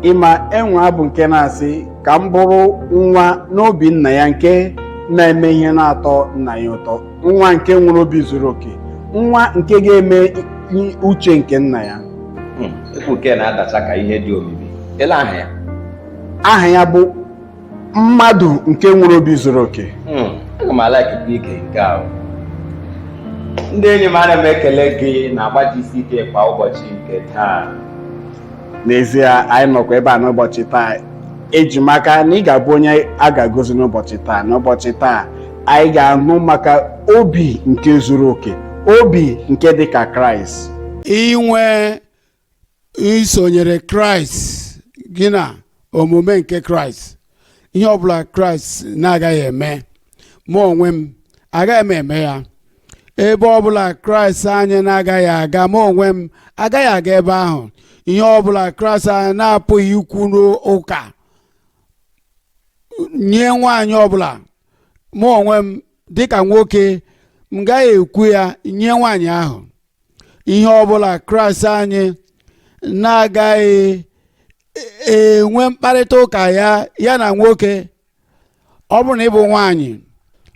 ịma enwe abụ nke na-asị ka m bụrụ nwa n'obi nna ya nke na-eme ihe na-atọ nna ya ụtọ, nwa nke nwere obi zuru oke, nwa nke ga-eme uche nke nna ya. Ekwu nke na-adacha ka ihe dị omimi. Ele aha ya? Aha ya bụ mmadụ nke nwere obi zuru oke. Aga m alaikikwa ike nke ahụ. Ndị enyi m, ana m ekele gị na agbasi ike kwa ụbọchị nke taa. N'ezie, anyị nọkwa ebe a n'ụbọchị taa eji maka na ị ga-abụ onye a ga-agọzi n'ụbọchị taa. N'ụbọchị taa anyị ga-anụ maka obi nke zuru oke, obi nke dị ka Kraịst. Inwe isonyere Kraịst gị na omume nke Kraịst, ihe ọbụla Kraịst na-agaghị eme, mụ onwe m agaghị m eme ya. Ebe ọbụla Kraịst anyị na-agaghị aga, mụ onwe m agaghị aga ebe ahụ. Ihe ọbụla Kraịst anyị na-apụghị ikwu n'ụka nye nwaanyị ọbụla, mụ onwe m dịka nwoke m gaghị ekwu ya nye nwaanyị ahụ. Ihe ọbụla Kraịst anyị na-agaghị enwe mkparịta ụka ya na nwoke, ọ bụrụ na ị bụ nwaanyị,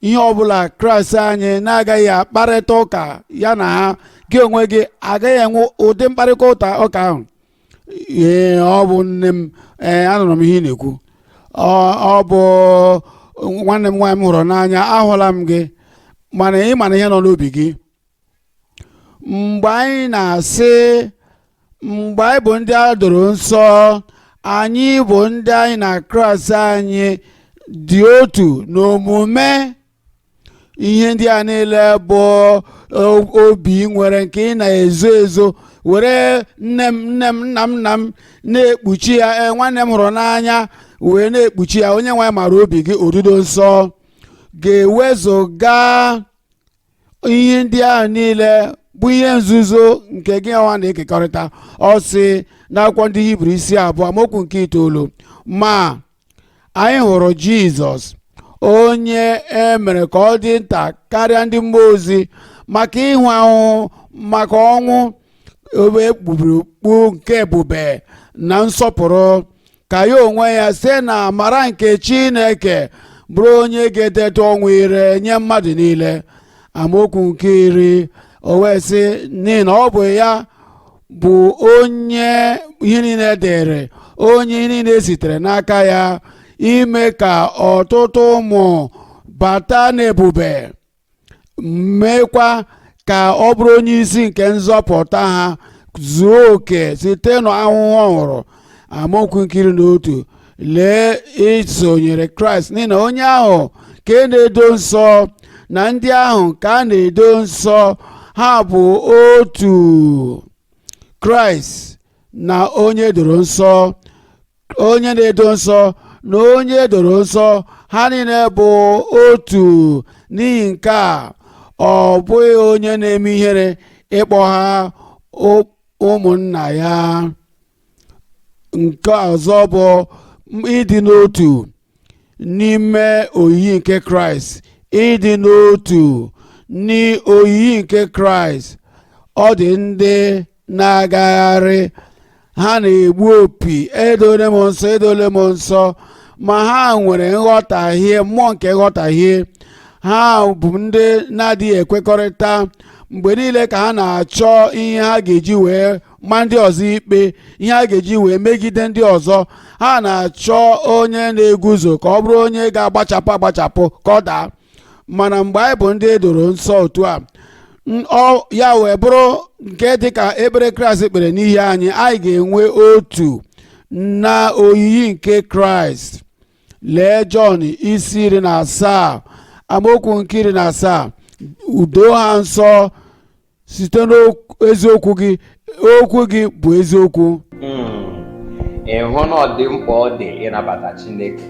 ihe ọbụla Kraịst anyị na-agaghị akparịta ụka ya na ha, gị onwe gị agaghị enwe ụdị mkparịta ụka ahụ. Ọ bụ nne m, anụrụ m ihe ị na-ekwu, ọ bụ nwanne m nwaanyị m hụrụ n'anya, ahụla m gị, mana ị mana ihe nọ n'obi gị. Mgbe anyị na-asị mgbe anyị bụ ndị a doro nsọ, anyị bụ ndị anyị na Kraịst anyị dị otu n'omume. Ihe ndị a niile bụ obi nwere nke ị na-ezo ezo, were nne m nna m na-ekpuchi ya, nwanne m hụrụ n'anya wee na-ekpuchi ya. Onye nwe mara obi gị odudo nsọ ga-ewezuga ihe ndị ahụ niile bụ ihe nzuzo nke gị nwa na-ekekọrịta. Ọ sị n'akwụkwọ ndị Hibru isi 2 amaokwu nke 9, ma anyị hụrụ Jizọs onye e mere ka ọ dị nta karịa ndị mmụọ ozi maka ịhụ ahụhụ, maka ọnwụ, ekpugburu okpu nke ebube na nsọpụrụ, ka ya onwe ya site na amara nke Chineke bụrụ onye ga-edetu ọnwụ ire nye mmadụ niile. Amaokwu nke 10, o wee sị n'ihi na ọ bụ ya bụ onye ihe niile dere, onye ihe niile sitere n'aka ya, ime ka ọtụtụ ụmụ bata n'ebube, mekwa ka ọ bụrụ onye isi nke nzọpụta ha zuo oke site n'ahụhụ ọhụrụ. Amaokwu nke 11, lee isonyere Kraịst, n'ihi na onye ahụ ka e na-edo nsọ na ndị ahụ ka a na-edo nsọ, ha bụ otu. Kraịst na onye doro nsọ, onye na-edo nsọ na onye doro nsọ, ha niile bụ otu. N'ihi nke a, ọ bụghị onye na-eme ihere ịkpọ ha ụmụnna ya. Nke ọzọ bụ ịdị n'otu n'ime oyiyi nke Kraịst. Ịdị n'otu n'oyiyi nke Kraịst. Ọ dị ndị na-agagharị, ha na-egbu opi, edole m nsọ, edole m nsọ, ma ha nwere nghọtahie, mmụọ nke nghọtahie. Ha bụ ndị na-adịghị ekwekọrịta. Mgbe niile ka ha na-achọ ihe ha ga-eji wee ma ndị ọzọ ikpe, ihe ha ga-eji wee megide ndị ọzọ. Ha na-achọ onye na-eguzo ka ọ bụrụ onye ga-agbachapụ ka ọ daa. Mana mgbe anyị bụ ndị edoro nsọ otu a, ya wee bụrụ nke dịka ekpere Kraịst kpere n'ihi anyị, anyị ga-enwe otu na oyiyi nke Kraịst. Lee Jọn isi 17 amaokwu nke 17, udo ha nsọ site n'eziokwu gị, okwu gị bụ eziokwu. Ịhụ na ọ dị mkpa ọ dị ịnabata Chineke.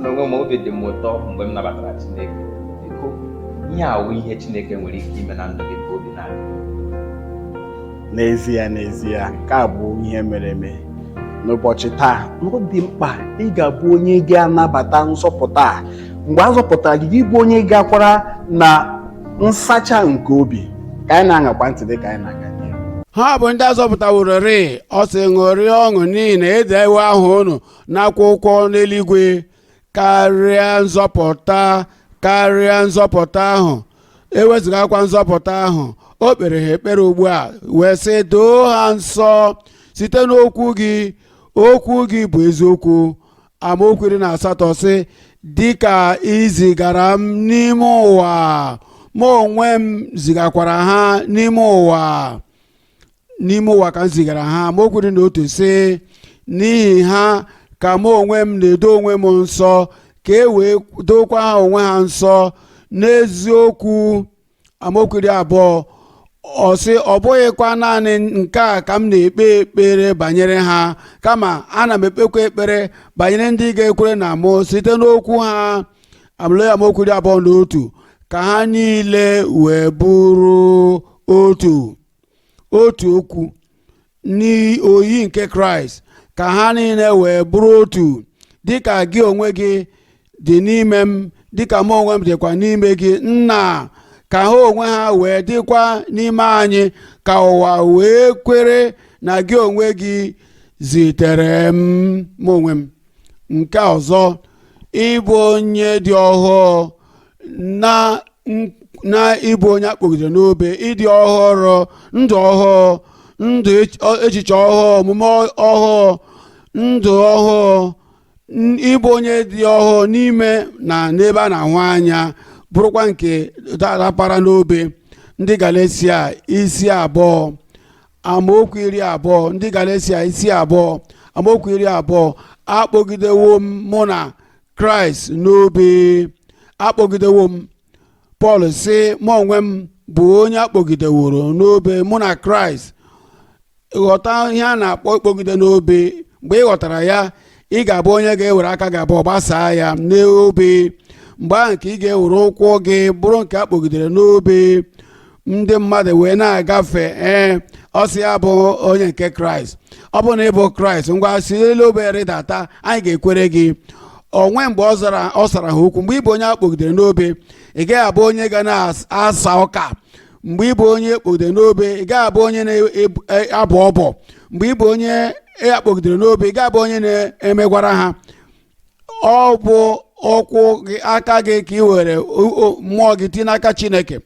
N'onwe m, obi dị m ụtọ mgbe m nabatara Chineke. Biko, ihe awụ ihe Chineke nwere ike ime na ndụ gị ka obi na-adị. N'ezie, nke a bụ ihe mere eme n'ụbọchị taa. Ọ dị mkpa ị ga-abụ onye ga-anabata nzọpụta. Mgbe a zọpụtara gị, gị bụ onye gakwara na nsacha nke obi. Ka anyị na-aṅakwa ntị dị ka anyị na-aga n'ihu. ha bụ ndị azọpụtaworori. Ọ sị ṅụrịa ọṅụ n'ihi na edewo aha unu n'akwụkwọ n'eluigwe karịa nzọpụta ahụ. Ewezụgakwa nzọpụta ahụ, o kpere ha ekpere ugbu a wee sị, doo ha nsọ site n'okwu gị. Okwu gị bụ eziokwu. Amaokwu 18 sị, dịka ị zigara m n'ime ụwa, mụ onwe m zigakwara ha n'ime ụwa. N'ime ụwa ka m zigara ha. Amaokwu 1 sị, n'ihi ha ka mụ onwe m na-edo onwe m nsọ, ka e wee dokwa ha onwe ha nsọ n'eziokwu. Amaokwu 20 ọ sị, ọ bụghịkwa naanị nke a ka m na-ekpe ekpere banyere ha, kama ana m ekpekwa ekpere banyere ndị ga-ekwere na mụ site n'okwu ha. Amaokwu 21 ka ha niile wee bụrụ otu okwu n'oyi nke Kraịst, ka ha niile wee bụrụ otu, dịka gị onwe gị dị n'ime m, dịka mụ onwe m dịkwa n'ime gị. Nna, ka ha onwe ha wee dịkwa n'ime anyị, ka ụwa wee kwere na gị onwe gị zitere m onwe m. Nke ọzọ, ịbụ onye dị ọhụụ na ịbụ onye akpọgidere n'obe, ịdị ọhụrụ, ndụ ọhụụ, ndụ echiche ọhụụ, omume ọhụụ, ndụ ọhụụ, ịbụ onye dị ọhụụ n'ime na n'ebe a na-ahụ anya, bụrụkwa nke darapara n'obe. Ndị Galatia isi 2 amaokwu 20. Ndị Galatia isi 2 amaokwu 20. Akpọgidewo m mụ na Kraịst n'obe. Akpọgidewo m. Pọl sị, mụ onwe m bụ onye akpọgideworo n'obe mụ na Kraịst. Ghọta ihe a na-akpọ ịkpọgide n'obe. Mgbe ị ghọtara ya, ị ga-abụ onye ga-ewere aka gị abụọ gbasaa ya n'obe. Mgbe ahụ ka ị ga-ewere ụkwụ gị bụrụ nke akpọgidere n'obe, ndị mmadụ wee na-agafe. Ọ sị ya bụ onye nke Kraịst. Ọ bụ na ịbụ Kraịst, ngwa si elu obe rịdata, anyị ga-ekwere gị. Onwe mgbe ọ sara ha okwu. Mgbe ị bụ onye akpọgidere n'obe, ị gaghị abụ onye ga na-asa ụka. Mgbe ị bụ onye akpọgidere n'obe, ị gaghị abụ onye na-abụ ọbọ. Mgbe ị bụ onye akpọgidere n'obe, ị gaghị abụ onye na-emegwara ha. Ọ bụ ụkwụ gị, aka gị ka ị were mmụọ gị tinye n'aka Chineke.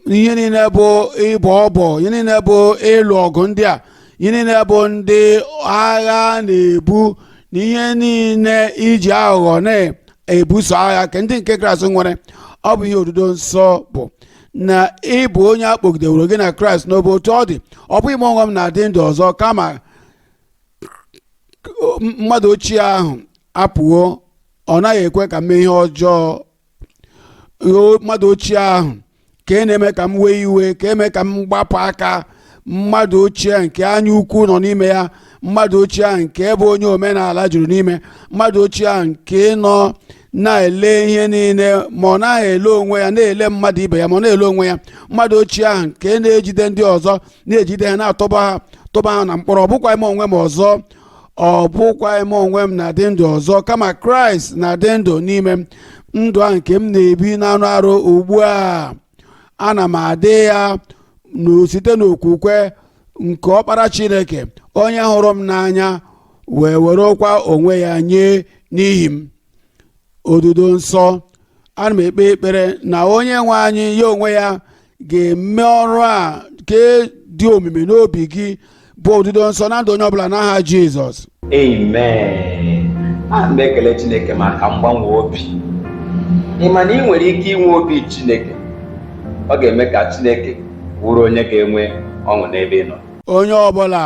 Ihe niile bụ ịbụ ọbọ, ihe niile bụ ịlụ ọgụ ndị a, ihe niile bụ ndị agha na-ebu, na ihe niile iji aghụghọ na-ebuso agha ka ndị nke Kraịst nwere. Ọ bụ ihe odudo nsọ bụ na ịbụ onye akpọgideworo gị na Kraịst n'obe. Otu ọ dị, ọ bụghị m onwe m na-adị ndụ ọzọ, kama mmadụ ochie ahụ apụwo. Ọ naghị ekwe ka m mee ihe ọjọọ. Mmadụ ochie ahụ ka e na-eme ka m wee iwe, ka eme ka m gbapụ aka. Mmadụ ochie nke anya ukwu nọ n'ime ya, mmadụ ochie ahụ nke ebe onye omenala juru n'ime, mmadụ ochie ahụ nke nọ na-ele ihe niile, ma ọ naghị ele onwe ya, na-ele mmadụ ibe ya, ma ọ na-ele onwe ya. Mmadụ ochie ahụ nke na-ejide ndị ọzọ, na-ejide ha, na-atụba ha na mkpọrọ. Ọ bụkwa ime onwe m ọzọ, ọ bụkwa ime onwe m na-adị ndụ ọzọ, kama Kraịst na-adị ndụ n'ime m. Ndụ a nke m na-ebi n'anụ arụ ugbu a, ana m adị ya site n'okwukwe nke ọkpara Chineke, onye hụrụ m n'anya wee werekwa onwe ya nye n'ihi m. Odudo nsọ. Ana m ekpe ekpere na onye nwe anyị ya onwe ya ga-eme ọrụ a nke dị omimi n'obi gị, bụ odudo nsọ na ndụ onye ọbụla n'aha Jizọs. Amen. Ana m ekele Chineke maka mgbanwe obi. Ị ma na ị nwere ike inwe obi Chineke, ọ ga-eme ka Chineke wụrụ onye ga-enwe ọṅụ n'ebe ị nọ. Onye ọbụla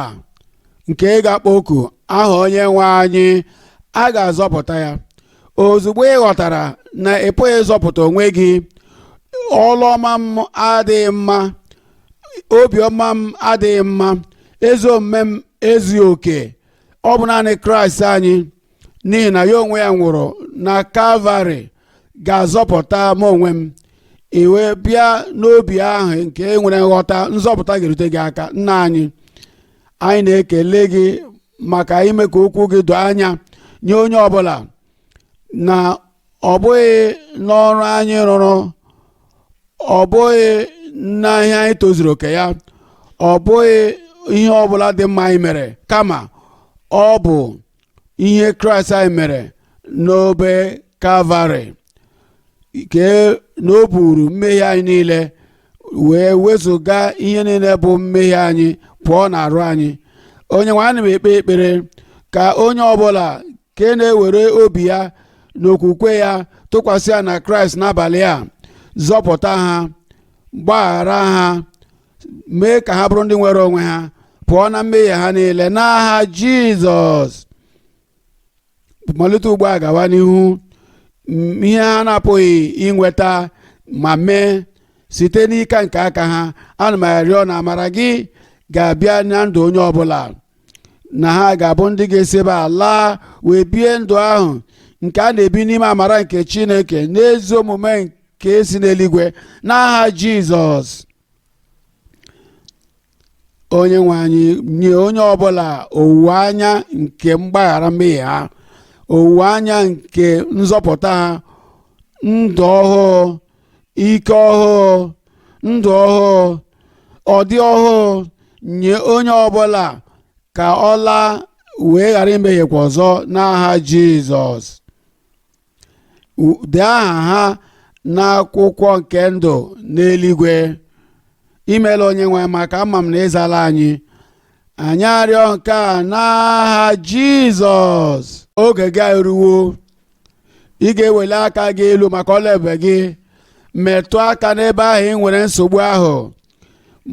nke ga-akpọ oku aha onye nwe anyị, a ga-azọpụta ya. Ozugbo ị ghọtara na ị pụghị ịzọpụta onwe gị, ọlụ ọma m adịghị mma, obiọma m adịghị mma, ezi omume m ezughị oke, ọ bụ naanị Kraịst anyị n'ihi na ya onwe ya nwụrụ na Kalvarị ga-azọpụta m onwe m. Iwe bịa n'obi ahụ nke nwere nghọta, nzọpụta ga-erute gị aka. Nna anyị na-ekele gị maka ime ka okwu gị doo anya nye onye ọbụla, na ọ bụghị n'ọrụ anyị rụrụ, ọ bụghị na ihe anyị tozuru oke ya, ọ bụghị ihe ọbụla dị mma anyị mere, kama ọ bụ ihe Kraịst anyị mere n'obe Kalvarị, nke na o buru mmehie anyị niile wee wezụga ihe niile bụ mmehie anyị pụọ n'arụ anyị. Onye nwe ana m ekpe ekpere ka onye ọbụla nke na-ewere obi ya na okwukwe ya tụkwasị ya na Kraịst n'abalị a, zọpụta ha, gbaghara ha, mee ka ha bụrụ ndị nwere onwe ha, pụọ na mmehie ha niile n'aha Jizọs. Malite ugbu a gawa n'ihu, ihe ha na-apụghị inweta ma mee site n'ike nke aka ha, ana m arịọ na amara gị ga-abịa na ndụ onye ọbụla, na ha ga-abụ ndị ga-esi ebe a laa wee bie ndụ ahụ nke a na-ebi n'ime amara nke Chineke n'ezi omume nke si n'eluigwe n'aha Jizọs. Onye nwe anyị, nye onye ọbụla owuwe anya nke mgbaghara mmehie ha, owuwe anya nke nzọpụta ha, ndụ ọhụụ, ike ọhụụ, ndụ ọhụụ, ọdị ọhụụ. Nye onye ọbụla ka ọ laa wee ghara imehiekwa ọzọ n'aha Jizọs. Dee aha ha n'akwụkwọ nke ndụ n'eluigwe. Imeela onye nwe maka ama m na ịzala anyị. Anyị arịọ nke a n'aha Jizọs. Oge gị eruwo, ị ga-eweli aka gị elu maka ọla ebube gị, metụ aka n'ebe ahụ ị nwere nsogbu ahụ,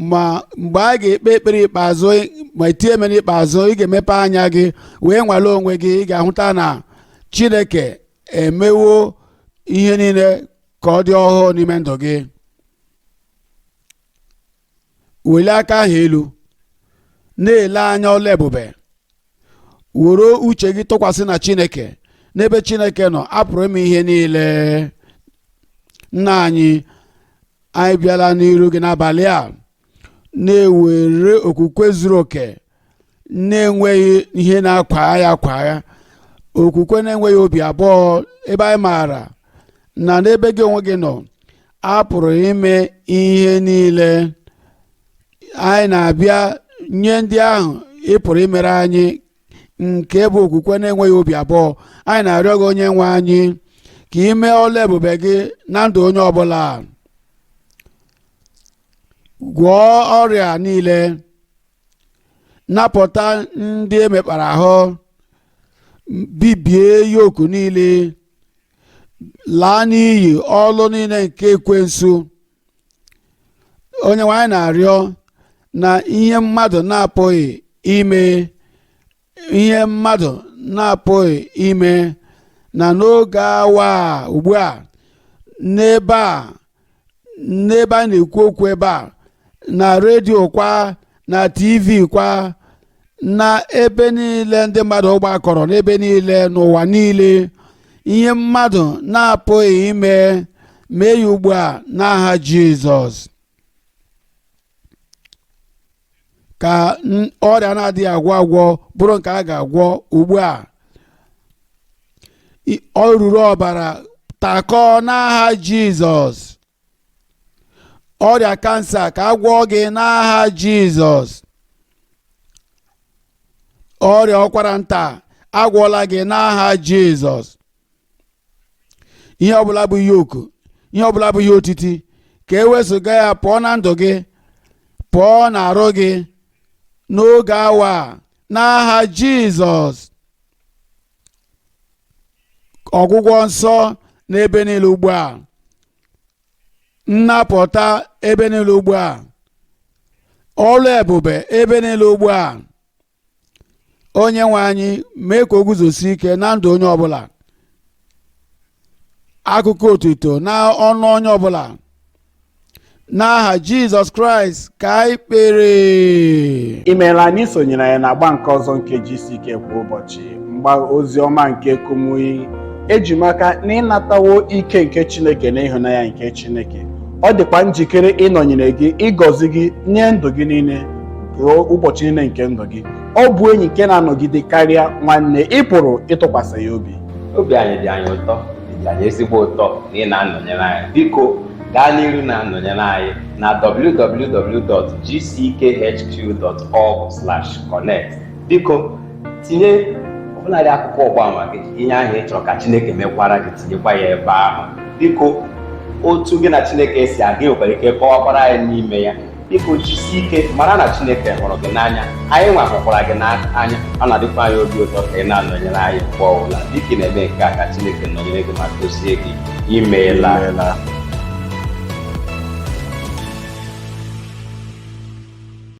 ma mgbe a ga-ekpe ekpere ikpeazụ, ma etie mere ikpeazụ, ị ga-emepe anya gị wee nwale onwe gị. Ị ga-ahụta na Chineke emewo ihe niile ka ọ dị ọhụụ n'ime ndụ gị. Welie aka ahụ elu, na-ele anya ọla ebube, were uche gị tụkwasị na Chineke. N'ebe Chineke nọ, apụrụ ime ihe niile. Nna anyị bịala n'iru gị n'abalị a, na-ewere okwukwe zuru oke, na-enweghị ihe na-akwa ya, okwukwe na-enweghị obi abụọ, ebe anyị maara na n'ebe gị onwe gị nọ apụrụ ime ihe niile. Anyị na-abịa nye ndị ahụ ị pụrụ imere anyị, nke bụ okwukwe na-enweghị obi abụọ. Anyị na-arịọ gị onye nwe anyị ka ị mee ọla ebube gị na ndụ onye ọbụla. Gwọọ ọrịa niile, napụta ndị emekpara ahụ, bibie yoku niile, laa n'iyi ọlụ niile nke ekwensu. Onye nwe anyị na-arịọ na ihe mmadụ na-apụghị ime, ihe mmadụ na-apụghị ime, na n'oge awa ugbu a, n'ebe a na-ekwu okwu, ebe a na redio kwa, na TV kwa, na ebe niile ndị mmadụ gbakọrọ, n'ebe niile n'ụwa niile, ihe mmadụ na-apụghị ime, mee ya ugbu a n'aha Jizọs. Ka ọrịa na-adịghị agwọ bụrụ nke a ga-agwọ ugbu a. Ọrụrụ ọbara takọọ n'aha Jizọs. Ọrịa kansa ka agwọ gị n'aha Jizọs. Ọrịa ọkwara nta agwọla gị n'aha Jizọs. Ihe ọbụla bụ yoku, ihe ọbụla bụ ihe otiti, ka ewezụga ya pụọ na ndụ gị, pụọ na arụ gị n'oge awa n'aha Jizọs. Ọgwụgwọ nsọ n'ebe niile ugbu a, nnapụta ebe niile ugbu a, ọlụ ebube ebe niile ugbu a. Onye nwe anyị, mee ka o guzosi ike na ndụ onye ọbụla, akụkọ otuto na ọnụ onye ọbụla, n'aha Jizọs Kraịst ka anyị kpere. Imeela anyị sonyere anyị na-agba nke ọzọ nke GCK kwa ụbọchị, mgba ozi ọma nke Kumuyi. Ejimaka na ịnatawo ike nke Chineke na ịhụnanya nke Chineke. Ọ dịkwa njikere ịnọnyere gị, ịgọzi gị nye ndụ gị niile, ụbọchị niile nke ndụ gị. Ọ bụ enyi nke na-anọgide karịa nwanne, ị pụrụ ịtụkwasị ya obi. Obi anyị dị anyị ụtọ, dị anyị ezigbo ụtọ na ị na-anọnyere anyị. Biko gaa n'iru na nọnyere anyị na www.gckhq.org/connect. Biko tinye ọbụladị akụkọ ọgbaama gị, ihe ahụ ị chọrọ ka Chineke mekwara gị, tinyekwa ya ebe ahụ. Biko otu gị na Chineke si aga nwekwara ike kọwakwara anyị n'ime ya. Biko jisie ike mara na Chineke hụrụ gị n'anya, anyị nwa hụkwara gị n'anya. Ọ na-adịkwa anyị obi ụtọ ka ị na-anọnyere anyị mgbe ọbụla. Dịka ị na-eme nke a, ka Chineke nọnyere gị ma gozie gị. Imeela.